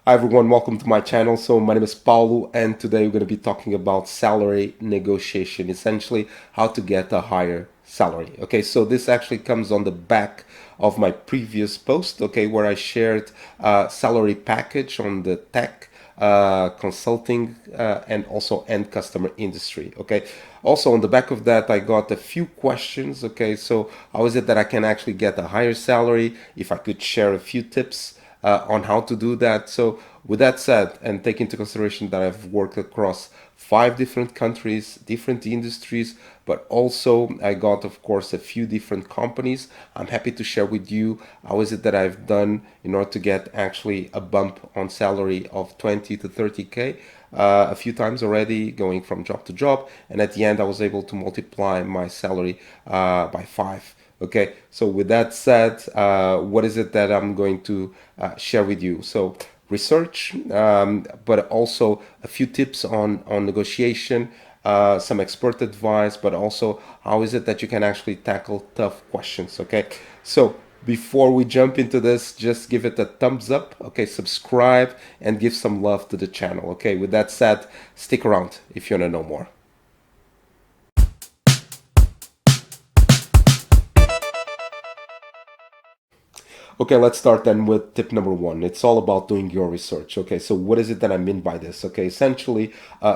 Hi everyone, welcome to my channel. So my name is Paulo and today we're going to be talking about salary negotiation, essentially how to get a higher salary. Okay, so this actually comes on the back of my previous post, okay, where I shared salary package on the tech consulting and also end customer industry. Okay, also on the back of that I got a few questions. Okay, so how is it that I can actually get a higher salary? If I could share a few tips on how to do that. So, with that said, and take into consideration that I've worked across 5 different countries, different industries, but also I got, of course, a few different companies. I'm happy to share with you how is it that I've done in order to get actually a bump on salary of 20 to 30K. A few times already, going from job to job, and at the end, I was able to multiply my salary by 5. Okay, so with that said, what is it that I'm going to share with you? So research, but also a few tips on negotiation, some expert advice, but also how is it that you can actually tackle tough questions. Okay, so before we jump into this, just give it a thumbs up. Okay, subscribe and give some love to the channel. Okay, with that said, stick around if you want to know more. Okay, let's start then with tip number one. It's all about doing your research. Okay, so what is it that I mean by this? Okay, essentially,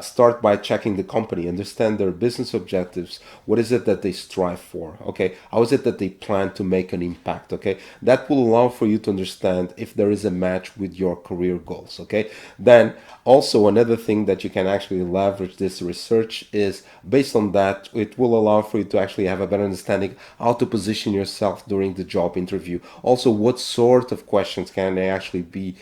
start by checking the company, understand their business objectives. What is it that they strive for? Okay, how is it that they plan to make an impact? Okay, that will allow for you to understand if there is a match with your career goals. Okay, then also another thing that you can actually leverage this research is based on that, it will allow for you to actually have a better understanding how to position yourself during the job interview. Also, what sort of questions can they actually be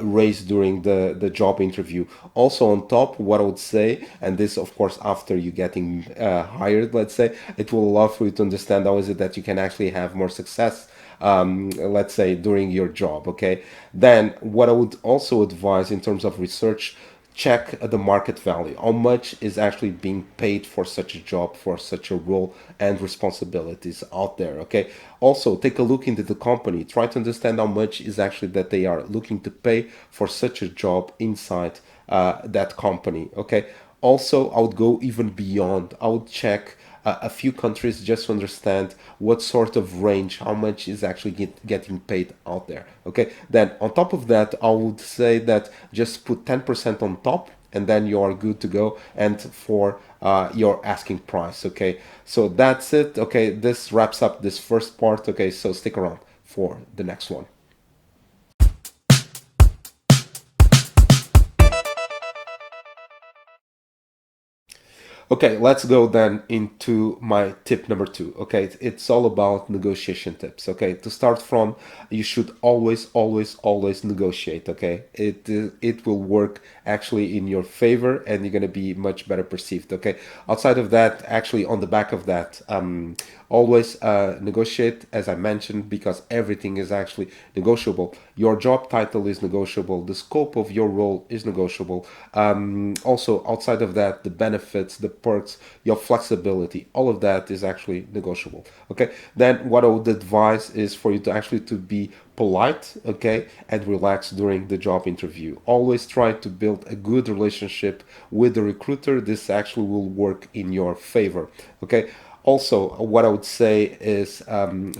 raised during the job interview. Also on top, what I would say, and this of course after you getting hired, let's say, it will allow for you to understand how is it that you can actually have more success, let's say during your job. Okay, then what I would also advise in terms of research, check the market value. How much is actually being paid for such a job, for such a role and responsibilities out there. Okay, also take a look into the company, try to understand how much is actually that they are looking to pay for such a job inside that company. Okay, also I would go even beyond. I would check a few countries just to understand what sort of range, how much is actually getting paid out there. Okay, then on top of that, I would say that just put 10% on top and then you are good to go, and for your asking price. Okay, so that's it. Okay, this wraps up this first part. Okay, so stick around for the next one. Okay, let's go then into my tip number two. Okay, it's all about negotiation tips. Okay, to start from, you should always negotiate. Okay, it will work actually in your favor, and you're gonna be much better perceived. Okay, outside of that, actually on the back of that, always negotiate, as I mentioned, because everything is actually negotiable. Your job title is negotiable. The scope of your role is negotiable. Also, outside of that, the benefits, the perks, your flexibility, all of that is actually negotiable. Okay. Then what I would advise is for you to actually to be polite, okay, and relax during the job interview. Always try to build a good relationship with the recruiter. This actually will work in your favor. Okay. Also, what I would say is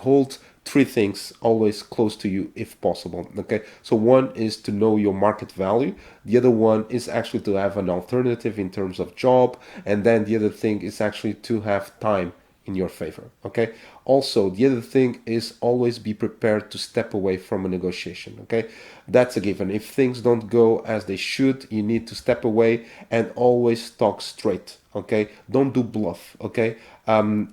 hold three things always close to you if possible. Okay, so one is to know your market value, the other one is actually to have an alternative in terms of job, and then the other thing is actually to have time in your favor. Okay, also the other thing is always be prepared to step away from a negotiation. Okay, that's a given. If things don't go as they should, you need to step away and always talk straight. Okay, don't do bluff. Okay,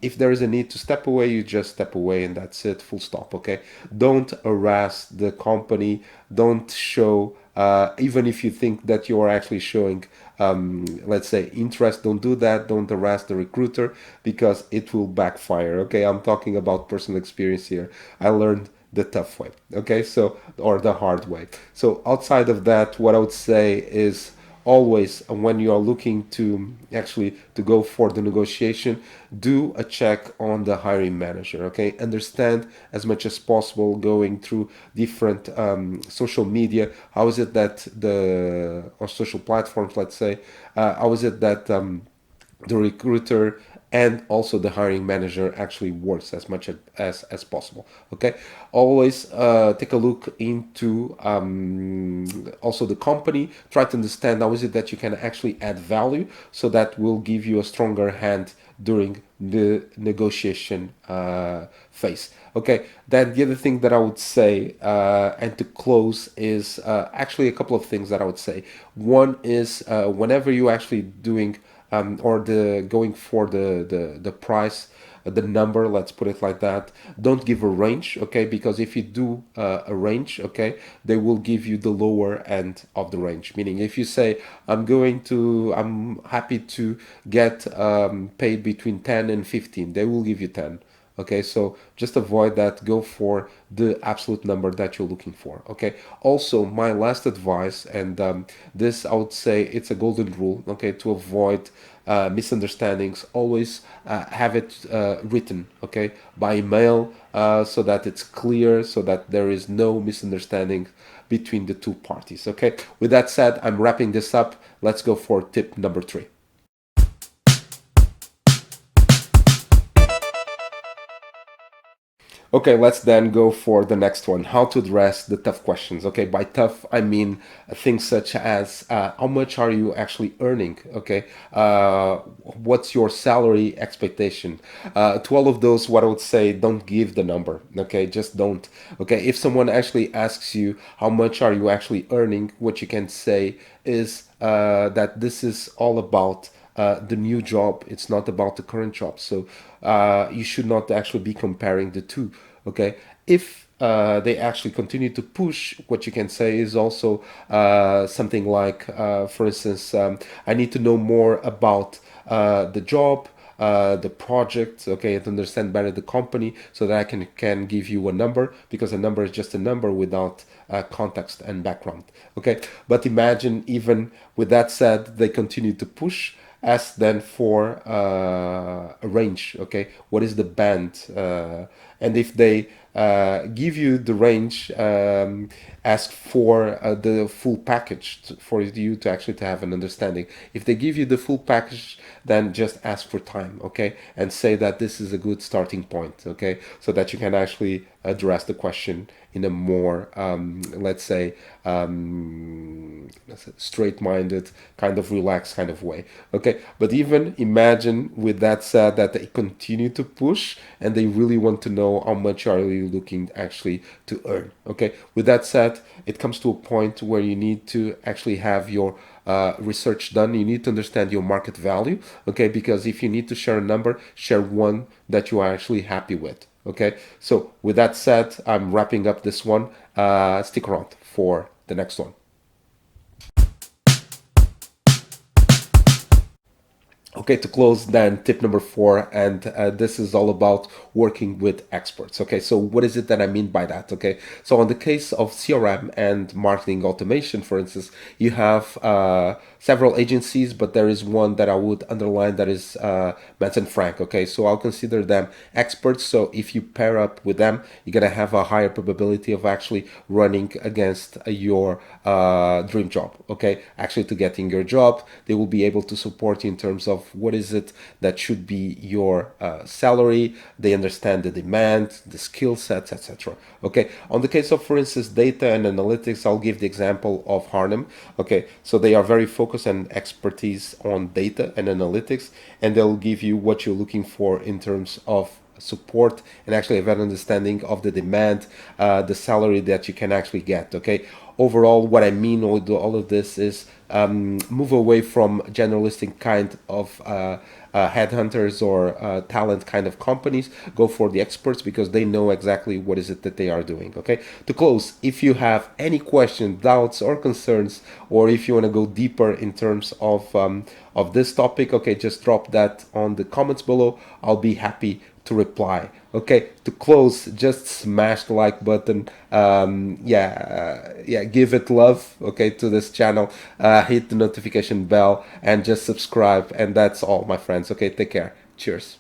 if there is a need to step away, you just step away and that's it, full stop. Okay, don't harass the company, don't show even if you think that you are actually showing let's say interest, don't do that. Don't harass the recruiter because it will backfire. Okay, I'm talking about personal experience here. I learned the tough way. Okay, so, or the hard way. So outside of that, what I would say is always when you are looking to actually to go for the negotiation, do a check on the hiring manager. Okay, understand as much as possible going through different social media. How is it that the or social platforms, let's say, how is it that the recruiter and also the hiring manager actually works as much as possible. Okay, always take a look into also the company. Try to understand how is it that you can actually add value, so that will give you a stronger hand during the negotiation phase. Okay, then the other thing that I would say, and to close, is actually a couple of things that I would say. One is whenever you actually doing or the going for the price, the number, let's put it like that, don't give a range. Okay, because if you do a range, okay, they will give you the lower end of the range. Meaning, if you say I'm happy to get paid between 10 and 15, they will give you 10. Okay, so just avoid that. Go for the absolute number that you're looking for. Okay, also my last advice, and this I would say it's a golden rule, okay, to avoid misunderstandings. Always have it written, okay, by email, so that it's clear, so that there is no misunderstanding between the two parties. Okay, with that said, I'm wrapping this up. Let's go for tip number 3. Okay, let's then go for the next one. How to address the tough questions. Okay, by tough, I mean things such as how much are you actually earning? Okay, what's your salary expectation? To all of those, what I would say, don't give the number. Okay, just don't. Okay, if someone actually asks you how much are you actually earning, what you can say is that this is all about the new job. It's not about the current job. So you should not actually be comparing the two. Okay. If they actually continue to push, what you can say is also something like, for instance, I need to know more about the job, the project, okay, and to understand better the company, so that I can give you a number, because a number is just a number without context and background. Okay, but imagine, even with that said, they continue to push. Ask then for a range. Okay, what is the band? And if they give you the range, ask for the full package for you to actually to have an understanding. If they give you the full package, then just ask for time. Okay, and say that this is a good starting point. Okay, so that you can actually address the question in a more, let's say, straight-minded, kind of relaxed kind of way. Okay, but even imagine, with that said, that they continue to push and they really want to know how much are you looking actually to earn. Okay, with that said, it comes to a point where you need to actually have your research done. You need to understand your market value. Okay, because if you need to share a number, share one that you are actually happy with. Okay, so with that said, I'm wrapping up this one. Stick around for the next one. Okay, to close, then tip number 4, and this is all about working with experts. Okay, so what is it that I mean by that? Okay, so in the case of CRM and marketing automation, for instance, you have several agencies, but there is one that I would underline, that is Benson Frank. Okay, so I'll consider them experts. So if you pair up with them, you're gonna have a higher probability of actually running against your dream job. Okay, actually to getting your job, they will be able to support you in terms of what is it that should be your salary. They understand the demand, the skill sets, etc. Okay, on the case of, for instance, data and analytics, I'll give the example of Harnum. Okay, so they are very focused and expertise on data and analytics, and they'll give you what you're looking for in terms of support, and actually have an understanding of the demand, the salary that you can actually get. Okay, overall, what I mean with all of this is move away from generalistic kind of headhunters or talent kind of companies. Go for the experts, because they know exactly what is it that they are doing. Okay, to close, if you have any questions, doubts, or concerns, or if you want to go deeper in terms of this topic, okay, just drop that on the comments below. I'll be happy to reply. Okay, to close, just smash the like button. Yeah, give it love. Okay, to this channel. Hit the notification bell and just subscribe. And that's all, my friends. Okay, take care. Cheers.